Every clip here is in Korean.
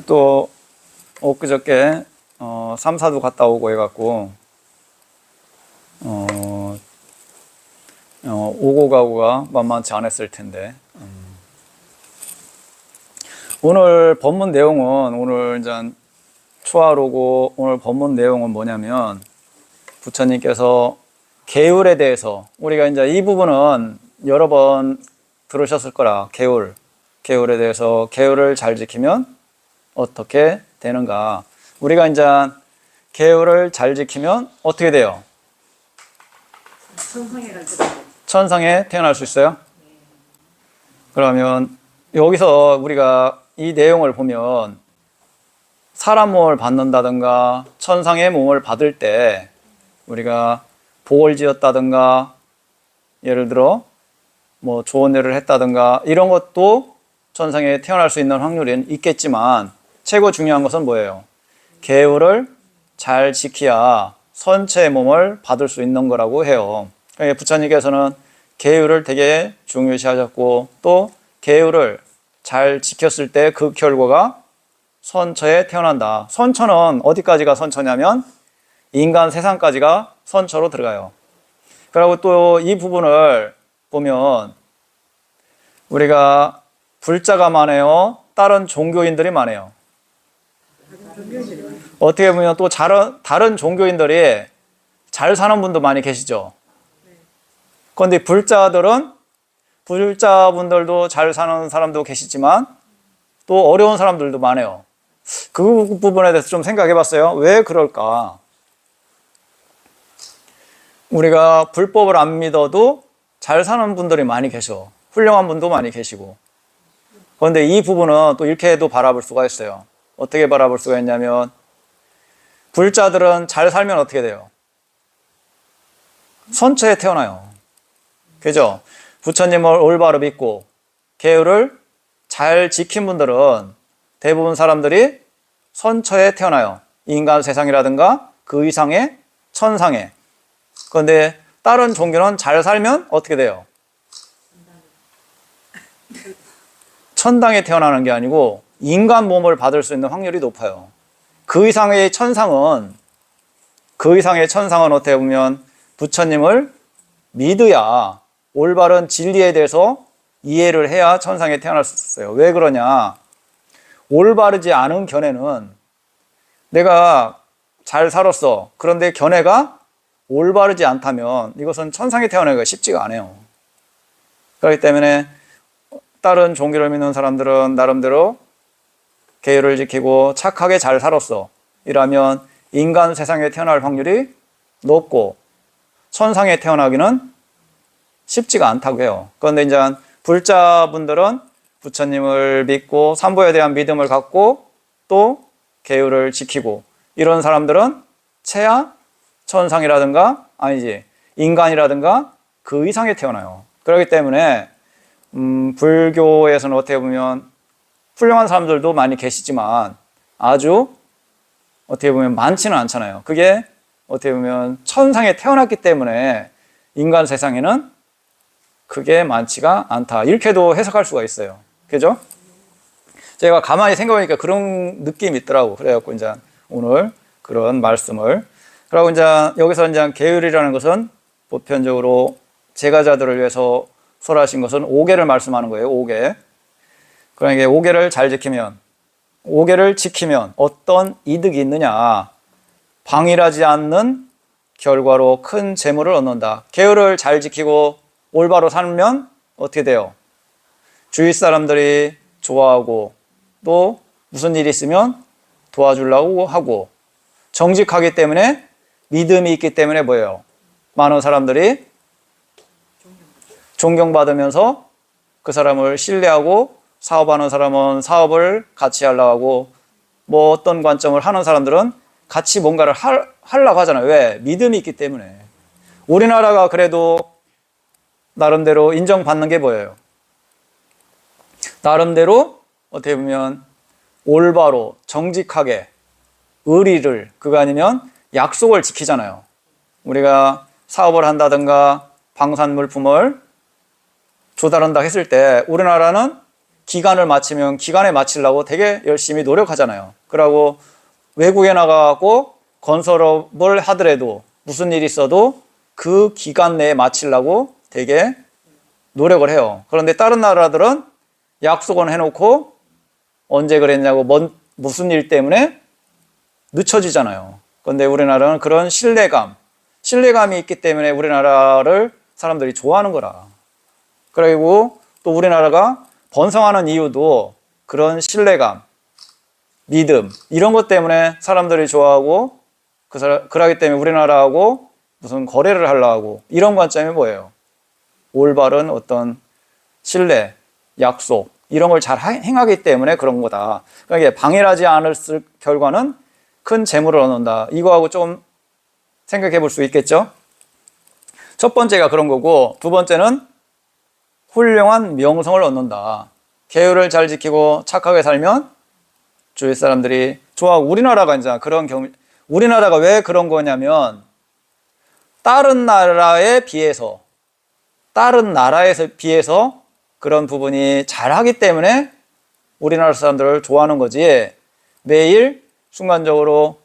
또 엊그저께 3, 4도 갔다 오고 해갖고 오고 가고가 만만치 않았을 텐데 오늘 본문 내용은 오늘 이제 초하루고 오늘 본문 내용은 뭐냐면 부처님께서 계율에 대해서 우리가 이제 이 부분은 여러 번 들으셨을 거라 계율에 대해서 계율을 잘 지키면 어떻게 되는가. 우리가 이제 계율을 잘 지키면 어떻게 돼요? 천상에 태어날 수 있어요? 그러면 여기서 우리가 이 내용을 보면 사람 몸을 받는다든가 천상의 몸을 받을 때 우리가 복을 지었다든가 예를 들어 뭐 좋은 일을 했다든가 이런 것도 천상에 태어날 수 있는 확률은 있겠지만 최고 중요한 것은 뭐예요? 계율을 잘 지켜야 선체의 몸을 받을 수 있는 거라고 해요. 부처님께서는 계율을 되게 중요시 하셨고 또 계율을 잘 지켰을 때 그 결과가 선처에 태어난다. 선처는 어디까지가 선처냐면 인간 세상까지가 선처로 들어가요. 그리고 또 이 부분을 보면 우리가 불자가 많아요? 다른 종교인들이 많아요? 어떻게 보면 또 다른 종교인들이 잘 사는 분도 많이 계시죠. 그런데 불자분들도 잘 사는 사람도 계시지만 또 어려운 사람들도 많아요. 그 부분에 대해서 좀 생각해 봤어요. 왜 그럴까? 우리가 불법을 안 믿어도 잘 사는 분들이 많이 계셔. 훌륭한 분도 많이 계시고. 그런데 이 부분은 또 이렇게도 바라볼 수가 있어요. 어떻게 바라볼 수가 있냐면 불자들은 잘 살면 어떻게 돼요? 선처에 태어나요. 그죠? 부처님을 올바로 믿고 계율을 잘 지킨 분들은 대부분 사람들이 선처에 태어나요. 인간 세상이라든가 그 이상의 천상에. 그런데 다른 종교는 잘 살면 어떻게 돼요? 천당에 태어나는 게 아니고 인간 몸을 받을 수 있는 확률이 높아요. 그 이상의 천상은 어떻게 보면 부처님을 믿어야 올바른 진리에 대해서 이해를 해야 천상에 태어날 수 있어요. 왜 그러냐? 올바르지 않은 견해는 내가 잘 살았어. 그런데 견해가 올바르지 않다면 이것은 천상에 태어나기가 쉽지가 않아요. 그렇기 때문에 다른 종교를 믿는 사람들은 나름대로 계율을 지키고 착하게 잘 살았어. 이라면 인간 세상에 태어날 확률이 높고 천상에 태어나기는 쉽지가 않다고 해요. 그런데 이제 불자분들은 부처님을 믿고 삼보에 대한 믿음을 갖고 또 계율을 지키고 이런 사람들은 채야 천상이라든가 인간이라든가 그 이상에 태어나요. 그렇기 때문에 불교에서는 어떻게 보면 훌륭한 사람들도 많이 계시지만 아주 어떻게 보면 많지는 않잖아요. 그게 어떻게 보면 천상에 태어났기 때문에 인간 세상에는 그게 많지가 않다. 이렇게도 해석할 수가 있어요. 그죠? 제가 가만히 생각해보니까 그런 느낌이 있더라고. 그래갖고 이제 오늘 그런 말씀을. 그리고 이제 여기서 이제 계율이라는 것은 보편적으로 제가자들을 위해서 설하신 것은 5개를 말씀하는 거예요. 5개. 그러니까 5개를 잘 지키면, 5개를 지키면 어떤 이득이 있느냐. 방일하지 않는 결과로 큰 재물을 얻는다. 계율을 잘 지키고 올바로 살면 어떻게 돼요? 주위 사람들이 좋아하고 또 무슨 일이 있으면 도와주려고 하고 정직하기 때문에 믿음이 있기 때문에 뭐예요? 많은 사람들이 존경받으면서 그 사람을 신뢰하고 사업하는 사람은 사업을 같이 하려고 하고 뭐 어떤 관점을 하는 사람들은 같이 뭔가를 하려고 하잖아요. 왜? 믿음이 있기 때문에. 우리나라가 그래도 나름대로 인정받는 게 뭐예요? 나름대로 어떻게 보면 올바로 정직하게 의리를 그거 아니면 약속을 지키잖아요. 우리가 사업을 한다든가 방산물품을 조달한다 했을 때 우리나라는 기간을 마치면 기간에 마치려고 되게 열심히 노력하잖아요. 그러고 외국에 나가고 건설업을 하더라도 무슨 일이 있어도 그 기간 내에 마치려고 되게 노력을 해요. 그런데 다른 나라들은 약속은 해놓고 언제 그랬냐고 무슨 일 때문에 늦춰지잖아요. 그런데 우리나라는 그런 신뢰감이 있기 때문에 우리나라를 사람들이 좋아하는 거라. 그리고 또 우리나라가 번성하는 이유도 그런 신뢰감, 믿음 이런 것 때문에 사람들이 좋아하고 그러기 때문에 우리나라하고 무슨 거래를 하려고 하고 이런 관점이 뭐예요? 올바른 어떤 신뢰, 약속 이런 걸 잘 행하기 때문에 그런 거다. 그러니까 방해하지 않을 결과는 큰 재물을 얻는다. 이거하고 좀 생각해 볼 수 있겠죠? 첫 번째가 그런 거고 두 번째는 훌륭한 명성을 얻는다. 계율을 잘 지키고 착하게 살면 주위 사람들이 좋아하고 우리나라가 이제 우리나라가 왜 그런 거냐면 다른 나라에 비해서 그런 부분이 잘하기 때문에 우리나라 사람들을 좋아하는 거지. 매일 순간적으로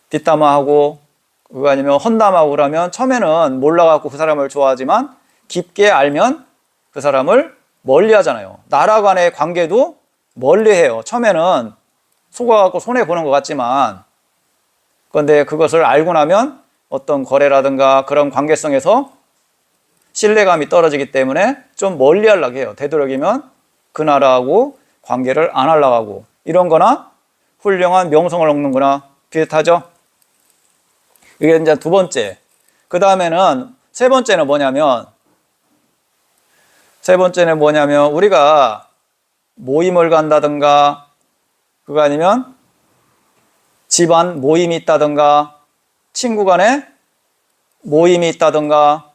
뒷담화하고 그거 아니면 헛담하고 그러면 처음에는 몰라갖고 그 사람을 좋아하지만 깊게 알면 그 사람을 멀리 하잖아요. 나라 간의 관계도 멀리 해요. 처음에는 속아갖고 손해보는 것 같지만 그런데 그것을 알고 나면 어떤 거래라든가 그런 관계성에서 신뢰감이 떨어지기 때문에 좀 멀리 하려고 해요. 되도록이면 그 나라하고 관계를 안 하려고 하고 이런 거나 훌륭한 명성을 얻는 거나 비슷하죠? 이게 이제 두 번째. 그 다음에는 세 번째는 뭐냐면 우리가 모임을 간다든가 그거 아니면 집안 모임이 있다든가 친구 간에 모임이 있다든가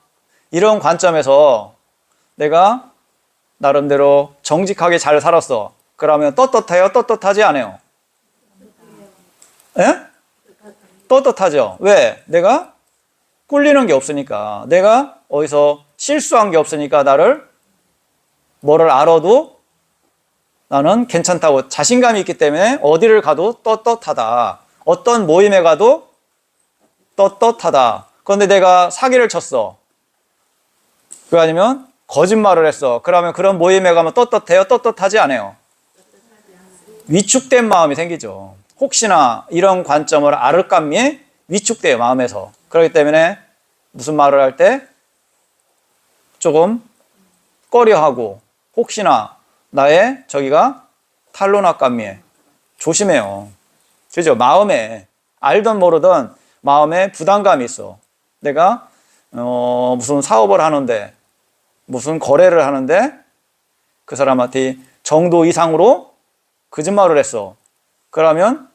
이런 관점에서 내가 나름대로 정직하게 잘 살았어. 그러면 떳떳해요? 떳떳하지 않아요? 예? 떳떳하죠. 왜? 내가 꿀리는 게 없으니까. 내가 어디서 실수한 게 없으니까 뭐를 알아도 나는 괜찮다고 자신감이 있기 때문에 어디를 가도 떳떳하다. 어떤 모임에 가도 떳떳하다. 그런데 내가 사기를 쳤어. 그 아니면 거짓말을 했어. 그러면 그런 모임에 가면 떳떳해요? 떳떳하지 않아요? 위축된 마음이 생기죠. 혹시나 이런 관점을 아르감미에 위축돼요. 마음에서. 그렇기 때문에 무슨 말을 할 때 조금 꺼려하고 혹시나 나의 저기가 탄로나감미에 조심해요. 그죠? 마음에 알든 모르든 마음에 부담감이 있어. 내가 무슨 사업을 하는데 무슨 거래를 하는데 그 사람한테 정도 이상으로 거짓말을 했어. 그러면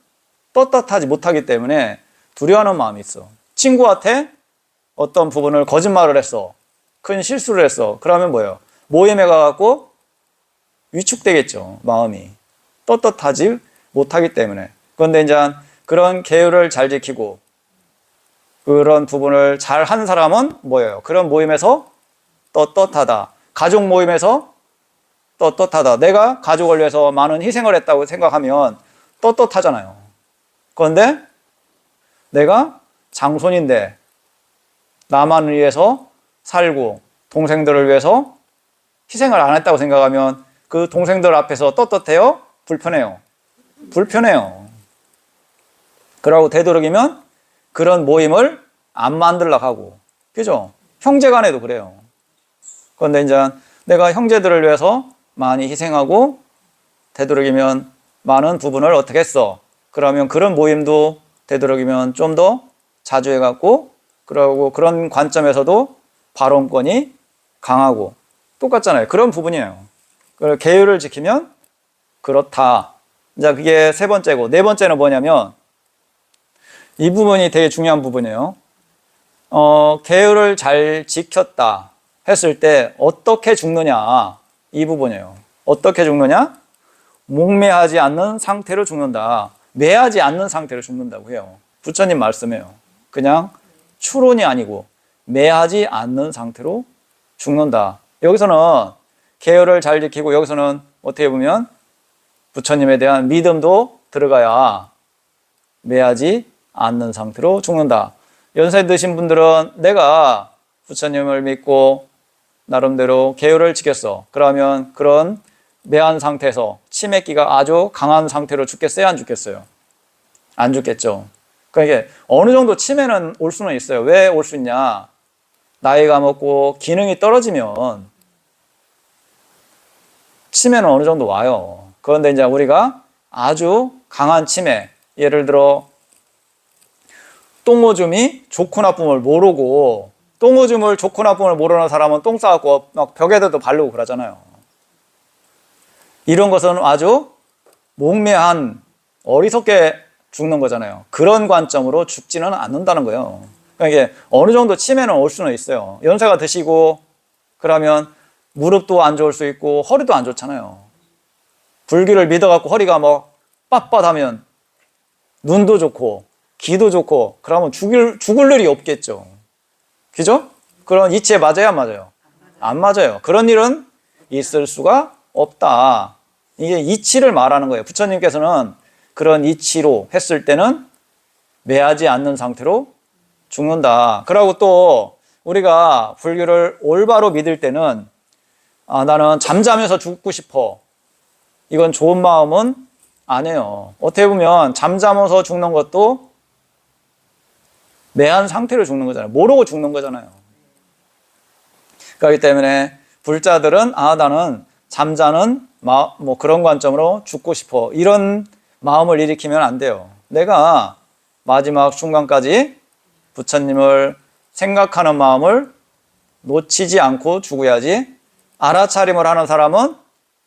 떳떳하지 못하기 때문에 두려워하는 마음이 있어. 친구한테 어떤 부분을 거짓말을 했어. 큰 실수를 했어. 그러면 뭐예요? 모임에 가갖고 위축되겠죠. 마음이. 떳떳하지 못하기 때문에. 그런데 이제 그런 계율을 잘 지키고 그런 부분을 잘 한 사람은 뭐예요? 그런 모임에서 떳떳하다. 가족 모임에서 떳떳하다. 내가 가족을 위해서 많은 희생을 했다고 생각하면 떳떳하잖아요. 그런데 내가 장손인데 나만을 위해서 살고 동생들을 위해서 희생을 안 했다고 생각하면 그 동생들 앞에서 떳떳해요? 불편해요? 불편해요. 그러고 되도록이면 그런 모임을 안 만들려고 하고, 그죠? 형제 간에도 그래요. 그런데 이제 내가 형제들을 위해서 많이 희생하고 되도록이면 많은 부분을 어떻게 했어? 그러면 그런 모임도 되도록이면 좀 더 자주 해갖고 그러고 그런 관점에서도 발언권이 강하고 똑같잖아요. 그런 부분이에요. 계율을 지키면 그렇다. 이제 그게 세 번째고 네 번째는 뭐냐면 이 부분이 되게 중요한 부분이에요. 계율을 잘 지켰다 했을 때 어떻게 죽느냐 이 부분이에요. 어떻게 죽느냐? 목매하지 않는 상태로 죽는다. 매하지 않는 상태로 죽는다고 해요. 부처님 말씀이에요. 그냥 추론이 아니고 매하지 않는 상태로 죽는다. 여기서는 계율을 잘 지키고 여기서는 어떻게 보면 부처님에 대한 믿음도 들어가야 매하지 않는 상태로 죽는다. 연세 드신 분들은 내가 부처님을 믿고 나름대로 계율을 지켰어. 그러면 그런 매한 상태에서 치매기가 아주 강한 상태로 죽겠어요? 안 죽겠어요? 안 죽겠죠. 그러니까 이게 어느 정도 치매는 올 수는 있어요. 왜 올 수 있냐? 나이가 먹고 기능이 떨어지면 치매는 어느 정도 와요. 그런데 이제 우리가 아주 강한 치매, 예를 들어 똥오줌이 좋고 나쁨을 모르고, 똥오줌을 좋고 나쁨을 모르는 사람은 똥 싸갖고 막 벽에다도 바르고 그러잖아요. 이런 것은 아주 목매한 어리석게 죽는 거잖아요. 그런 관점으로 죽지는 않는다는 거예요. 그러니까 이게 어느 정도 치매는 올 수는 있어요. 연세가 드시고 그러면 무릎도 안 좋을 수 있고 허리도 안 좋잖아요. 불교를 믿어갖고 허리가 뭐 빳빳하면 눈도 좋고 귀도 좋고 그러면 죽을 일이 없겠죠. 그죠? 그런 이치에 맞아요, 안 맞아요? 안 맞아요. 그런 일은 있을 수가 없다. 이게 이치를 말하는 거예요. 부처님께서는 그런 이치로 했을 때는 매하지 않는 상태로 죽는다. 그리고 또 우리가 불교를 올바로 믿을 때는 나는 잠자면서 죽고 싶어. 이건 좋은 마음은 아니에요. 어떻게 보면 잠자면서 죽는 것도 매한 상태로 죽는 거잖아요. 모르고 죽는 거잖아요. 그렇기 때문에 불자들은 나는 잠자는 뭐 그런 관점으로 죽고 싶어. 이런 마음을 일으키면 안 돼요. 내가 마지막 순간까지 부처님을 생각하는 마음을 놓치지 않고 죽어야지. 알아차림을 하는 사람은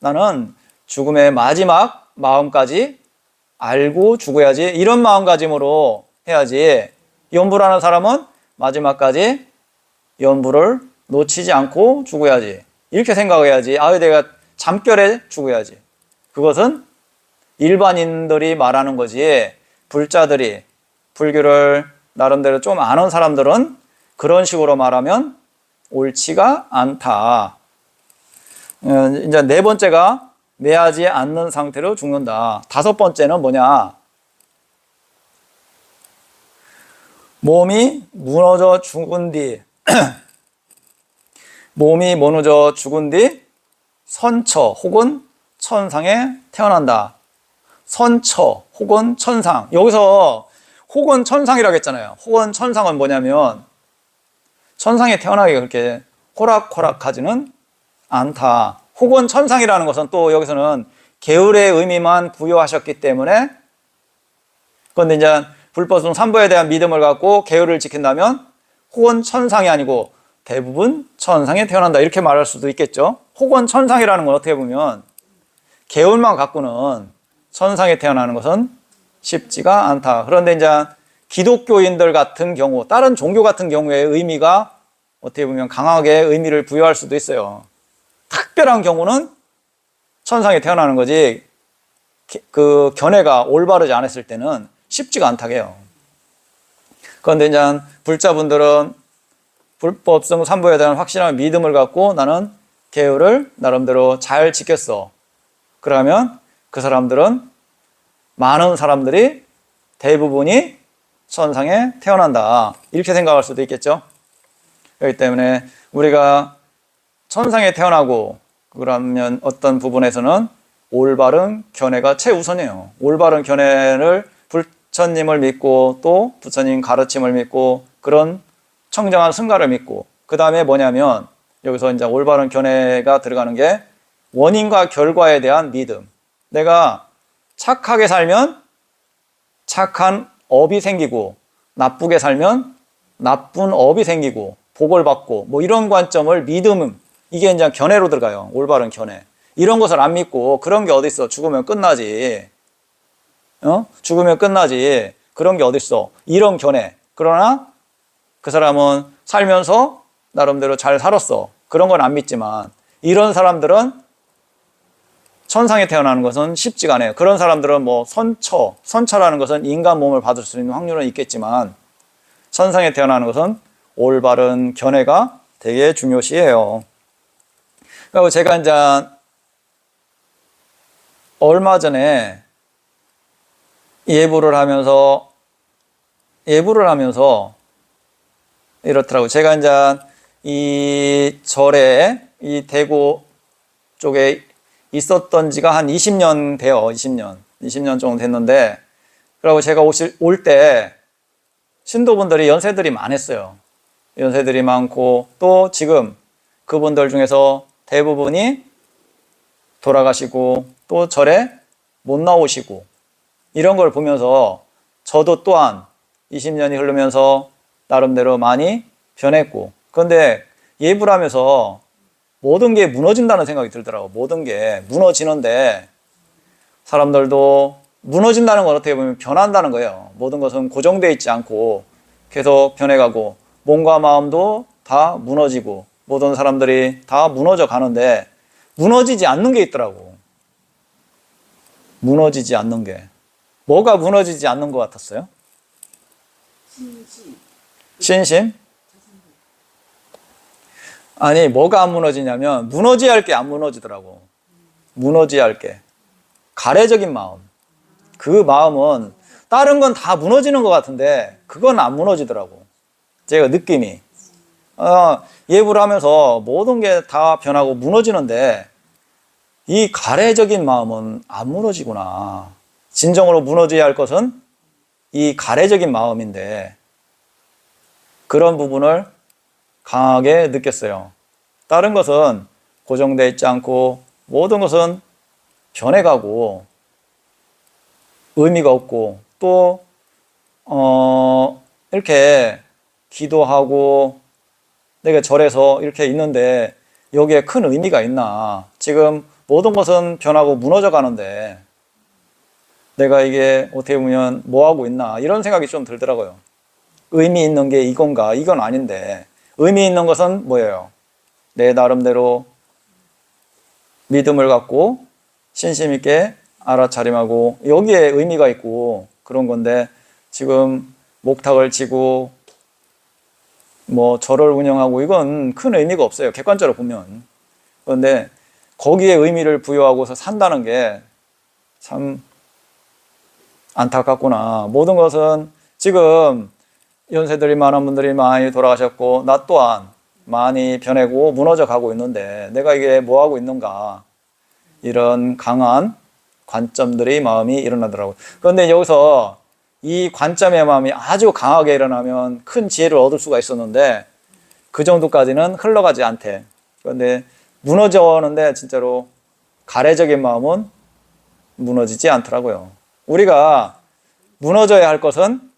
나는 죽음의 마지막 마음까지 알고 죽어야지. 이런 마음가짐으로 해야지. 연부를 하는 사람은 마지막까지 연부를 놓치지 않고 죽어야지. 이렇게 생각해야지. 내가 잠결에 죽어야지. 그것은 일반인들이 말하는 거지. 불자들이, 불교를 나름대로 좀 아는 사람들은 그런 식으로 말하면 옳지가 않다. 이제 네 번째가 매하지 않는 상태로 죽는다. 다섯 번째는 뭐냐? 몸이 무너져 죽은 뒤 선처 혹은 천상에 태어난다. 선처 혹은 천상. 여기서 혹은 천상이라고 했잖아요. 혹은 천상은 뭐냐면 천상에 태어나기가 그렇게 호락호락하지는 않다. 혹은 천상이라는 것은 또 여기서는 계율의 의미만 부여하셨기 때문에, 그런데 이제 불법성 3부에 대한 믿음을 갖고 계율을 지킨다면 혹은 천상이 아니고 대부분 천상에 태어난다 이렇게 말할 수도 있겠죠. 혹은 천상이라는 건 어떻게 보면 계율만 갖고는 천상에 태어나는 것은 쉽지가 않다. 그런데 이제 기독교인들 같은 경우, 다른 종교 같은 경우에 의미가 어떻게 보면 강하게 의미를 부여할 수도 있어요. 특별한 경우는 천상에 태어나는 거지, 그 견해가 올바르지 않았을 때는 쉽지가 않다고 해요. 그런데 이제 불자분들은 불법성 3부에 대한 확실한 믿음을 갖고 나는 계율을 나름대로 잘 지켰어. 그러면 그 사람들은, 많은 사람들이 대부분이 천상에 태어난다. 이렇게 생각할 수도 있겠죠. 그렇기 때문에 우리가 천상에 태어나고 그러면 어떤 부분에서는 올바른 견해가 최우선이에요. 올바른 견해를 부처님을 믿고 또 부처님 가르침을 믿고 그런 청정한 승가를 믿고, 그 다음에 뭐냐면 여기서 이제 올바른 견해가 들어가는 게 원인과 결과에 대한 믿음. 내가 착하게 살면 착한 업이 생기고 나쁘게 살면 나쁜 업이 생기고 복을 받고 뭐 이런 관점을 믿음, 이게 이제 견해로 들어가요. 올바른 견해. 이런 것을 안 믿고 그런 게 어딨어. 죽으면 끝나지. 죽으면 끝나지. 그런 게 어딨어. 이런 견해. 그러나 그 사람은 살면서 나름대로 잘 살았어. 그런 건 안 믿지만 이런 사람들은 천상에 태어나는 것은 쉽지가 않아요. 그런 사람들은 뭐 선처라는 것은 인간 몸을 받을 수 있는 확률은 있겠지만 천상에 태어나는 것은 올바른 견해가 되게 중요시해요. 그리고 제가 이제 얼마 전에 예불을 하면서 이렇더라고요. 제가 이제 이 절에 이 대구 쪽에 있었던 지가 한 20년 돼요. 20년 정도 됐는데, 그리고 제가 올 때 신도분들이 연세들이 많았어요. 연세들이 많고, 또 지금 그분들 중에서 대부분이 돌아가시고, 또 절에 못 나오시고, 이런 걸 보면서 저도 또한 20년이 흐르면서 나름대로 많이 변했고, 그런데 예불하면서 모든 게 무너진다는 생각이 들더라고요. 모든 게 무너지는데, 사람들도 무너진다는 건 어떻게 보면 변한다는 거예요. 모든 것은 고정되어 있지 않고 계속 변해가고, 몸과 마음도 다 무너지고, 모든 사람들이 다 무너져 가는데, 무너지지 않는 게 있더라고. 무너지지 않는 게. 뭐가 무너지지 않는 것 같았어요? 신심? 아니, 뭐가 안 무너지냐면, 무너져야 할 게 안 무너지더라고. 무너져야 할 게. 가래적인 마음. 그 마음은 다른 건 다 무너지는 것 같은데, 그건 안 무너지더라고. 제가 느낌이. 예불을 하면서 모든 게 다 변하고 무너지는데, 이 가래적인 마음은 안 무너지구나. 진정으로 무너져야 할 것은 이 가래적인 마음인데, 그런 부분을 강하게 느꼈어요. 다른 것은 고정되어 있지 않고 모든 것은 변해가고 의미가 없고, 또 이렇게 기도하고 내가 절에서 이렇게 있는데 여기에 큰 의미가 있나. 지금 모든 것은 변하고 무너져 가는데 내가 이게 어떻게 보면 뭐 하고 있나, 이런 생각이 좀 들더라고요. 의미 있는 게 이건가? 이건 아닌데, 의미 있는 것은 뭐예요? 내 나름대로 믿음을 갖고 신심 있게 알아차림하고 여기에 의미가 있고 그런 건데, 지금 목탁을 치고 뭐 절을 운영하고 이건 큰 의미가 없어요. 객관적으로 보면. 그런데 거기에 의미를 부여하고서 산다는 게 참 안타깝구나. 모든 것은 지금 연세들이 많은 분들이 많이 돌아가셨고, 나 또한 많이 변하고 무너져 가고 있는데 내가 이게 뭐 하고 있는가, 이런 강한 관점들이 마음이 일어나더라고요. 그런데 여기서 이 관점의 마음이 아주 강하게 일어나면 큰 지혜를 얻을 수가 있었는데 그 정도까지는 흘러가지 않대. 그런데 무너져오는데 진짜로 가래적인 마음은 무너지지 않더라고요. 우리가 무너져야 할 것은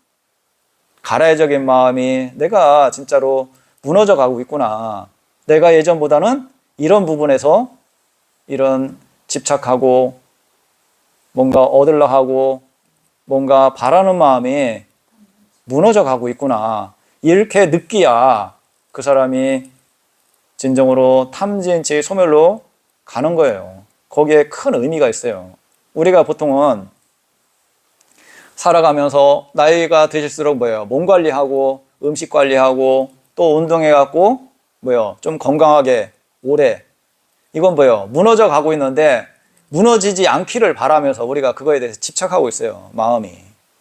가래적인 마음이 내가 진짜로 무너져 가고 있구나. 내가 예전보다는 이런 부분에서 이런 집착하고 뭔가 얻으려 하고 뭔가 바라는 마음이 무너져 가고 있구나. 이렇게 느끼야 그 사람이 진정으로 탐진치의 소멸로 가는 거예요. 거기에 큰 의미가 있어요. 우리가 보통은 살아가면서 나이가 드실수록 뭐예요? 몸 관리하고 음식 관리하고 또 운동해갖고 뭐예요? 좀 건강하게 오래. 이건 뭐예요? 무너져 가고 있는데 무너지지 않기를 바라면서 우리가 그거에 대해서 집착하고 있어요. 마음이.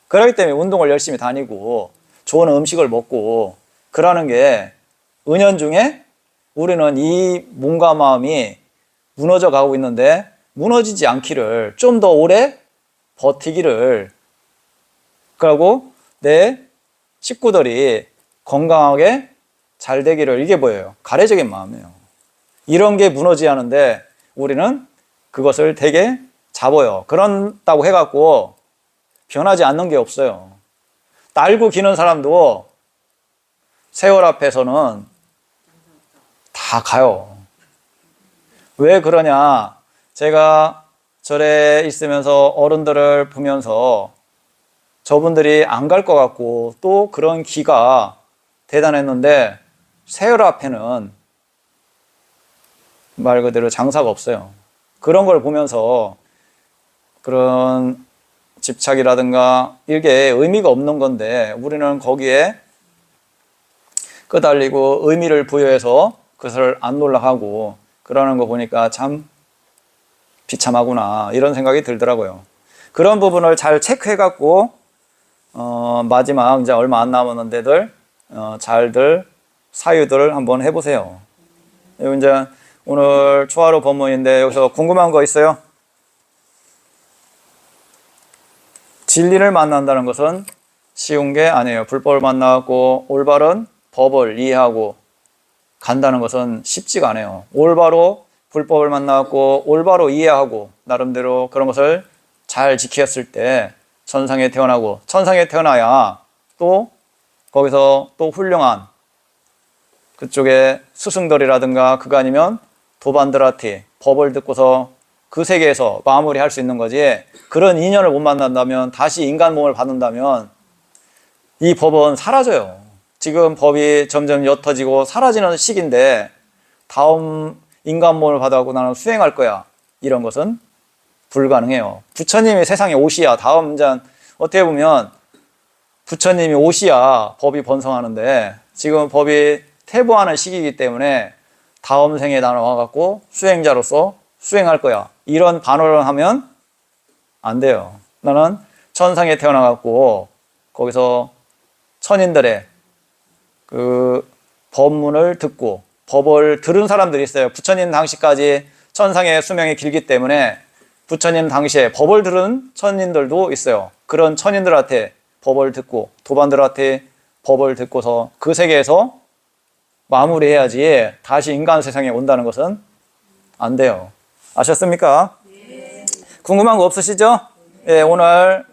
그렇기 때문에 운동을 열심히 다니고 좋은 음식을 먹고 그러는 게, 은연중에 우리는 이 몸과 마음이 무너져 가고 있는데 무너지지 않기를, 좀 더 오래 버티기를, 그리고 내 식구들이 건강하게 잘 되기를, 이게 뭐예요? 가래적인 마음이에요. 이런 게 무너지지 않은데 우리는 그것을 되게 잡아요. 그런다고 해갖고 변하지 않는 게 없어요. 날고 기는 사람도 세월 앞에서는 다 가요. 왜 그러냐? 제가 절에 있으면서 어른들을 보면서 저분들이 안 갈 것 같고 또 그런 기가 대단했는데 세월 앞에는 말 그대로 장사가 없어요. 그런 걸 보면서 그런 집착이라든가 이게 의미가 없는 건데 우리는 거기에 끄달리고 의미를 부여해서 그것을 안 놀라하고 그러는 거 보니까 참 비참하구나 이런 생각이 들더라고요. 그런 부분을 잘 체크해갖고 마지막 이제 얼마 안 남았는데들 잘들 사유들을 한번 해보세요. 여기 이제 오늘 초하루 본문인데 여기서 궁금한 거 있어요? 진리를 만난다는 것은 쉬운 게 아니에요. 불법을 만나고 올바른 법을 이해하고 간다는 것은 쉽지가 않아요. 올바로 불법을 만나고 올바로 이해하고 나름대로 그런 것을 잘 지켰을 때 천상에 태어나고, 천상에 태어나야 또 거기서 또 훌륭한 그쪽에 스승들이라든가 그거 아니면 도반들한테 법을 듣고서 그 세계에서 마무리할 수 있는 거지, 그런 인연을 못 만난다면 다시 인간 몸을 받는다면 이 법은 사라져요. 지금 법이 점점 옅어지고 사라지는 시기인데 다음 인간 몸을 받아갖고 나는 수행할 거야, 이런 것은 불가능해요. 부처님이 세상에 오시야 다음 이제 어떻게 보면 부처님이 오시야 법이 번성하는데 지금 법이 퇴보하는 시기이기 때문에 다음 생에 나는 와갖고 수행자로서 수행할 거야, 이런 반언을 하면 안 돼요. 나는 천상에 태어나갖고 거기서 천인들의 그 법문을 듣고 법을 들은 사람들이 있어요. 부처님 당시까지 천상의 수명이 길기 때문에 부처님 당시에 법을 들은 천인들도 있어요. 그런 천인들한테 법을 듣고 도반들한테 법을 듣고서 그 세계에서 마무리해야지 다시 인간 세상에 온다는 것은 안 돼요. 아셨습니까? 네. 궁금한 거 없으시죠? 예, 오늘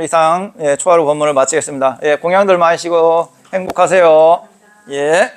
이상 초하루 법문을 마치겠습니다. 예, 공양들 마시고 행복하세요. 예.